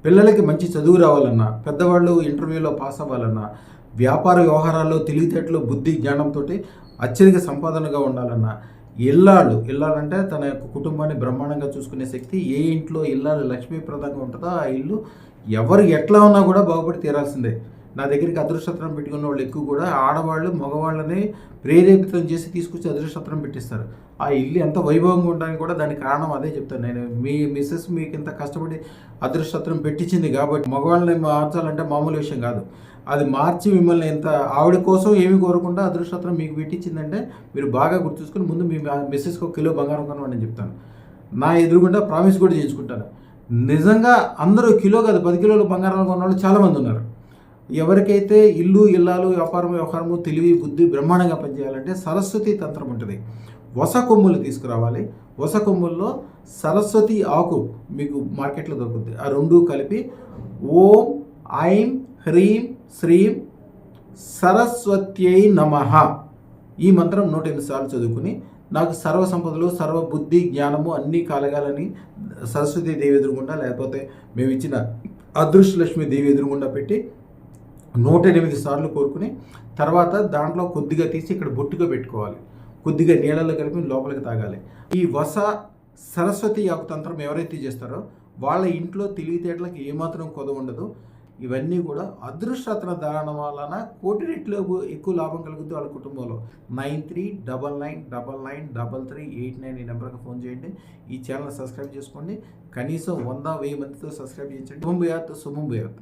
పిల్లలకి మంచి చదువు రావాలన్నా, పెద్దవాళ్ళు ఇంటర్వ్యూలో పాస్ అవ్వాలన్నా, వ్యాపార వ్యవహారాల్లో తెలివితేటలు, బుద్ధి, జ్ఞానంతో అత్యధిక సంపాదనగా ఉండాలన్నా, ఇల్లాలంటే తన యొక్క కుటుంబాన్ని బ్రహ్మాండంగా చూసుకునే శక్తి, ఏ ఇంట్లో ఇల్లాలు లక్ష్మీప్రదంగా ఉంటుందో ఆ ఇల్లు ఎవరు ఎట్లా ఉన్నా కూడా బాగుపడి తీరాల్సిందే. నా దగ్గరికి అదృష్టత్రం పెట్టుకున్న వాళ్ళు ఎక్కువ కూడా ఆడవాళ్ళు మగవాళ్ళని ప్రేరేపితం చేసి తీసుకొచ్చి అదృష్టత్రం పెట్టిస్తారు. ఆ ఇల్లు ఎంత వైభవంగా ఉండడానికి కూడా దానికి కారణం అదే చెప్తాను నేను. మీ మిస్సెస్ మీకు ఇంత కష్టపడి అదృష్టత్రం పెట్టించింది కాబట్టి మగవాళ్ళని మార్చాలంటే మామూలు విషయం కాదు. అది మార్చి మిమ్మల్ని ఎంత ఆవిడ కోసం ఏమి కోరకుండా అదృష్టత్రం మీకు పెట్టించిందంటే మీరు బాగా గుర్తుంచుకొని ముందు మీ మిస్సెస్కి 1 కిలో బంగారం కొనమని నేను చెప్తాను. నా ఎదురుగుండా ప్రామిస్ కూడా చేయించుకుంటాను. నిజంగా అందరూ కిలో కాదు 10 కిలోలు బంగారం కొన్నవాళ్ళు చాలామంది ఉన్నారు. ఎవరికైతే ఇల్లు ఇల్లాలు వ్యవహారము తెలివి బుద్ధి బ్రహ్మాండంగా పనిచేయాలంటే సరస్వతి తంత్రం ఉంటుంది. వస కొమ్ములు తీసుకురావాలి. వస కొమ్ముల్లో సరస్వతి ఆకు మీకు మార్కెట్లో దొరుకుతుంది. ఆ రెండు కలిపి ఓం ఐం హ్రీం శ్రీం సరస్వత్యై నమః ఈ మంత్రం 108 సార్లు చదువుకుని నాకు సర్వ సంపదలు సర్వ బుద్ధి జ్ఞానము అన్నీ కలగాలని సరస్వతీ దేవి ఎదురుగుండా లేకపోతే మేము ఇచ్చిన అదృష్టలక్ష్మి దేవి ఎదురుగుండా పెట్టి 108 సార్లు కోరుకుని తర్వాత దాంట్లో కొద్దిగా తీసి ఇక్కడ బొట్టుగా పెట్టుకోవాలి. కొద్దిగా నీళ్ళలో కలిపి లోపలికి తాగాలి. ఈ వస సరస్వతి ఆకు తంత్రం ఎవరైతే చేస్తారో వాళ్ళ ఇంట్లో తెలివితేటలకు ఏమాత్రం కొదవ ఉండదు. ఇవన్నీ కూడా అదృష్టరత్న ధారణ వలన కోటి రెట్లు ఎక్కువ లాభం కలుగుతుంది వాళ్ళ కుటుంబంలో. 9399993389 ఈ నెంబర్కి ఫోన్ చేయండి. ఈ ఛానల్ సబ్స్క్రైబ్ చేసుకోండి. కనీసం 100-1000 మందితో సబ్స్క్రైబ్ చేయించండి. శుభం భూయాత్.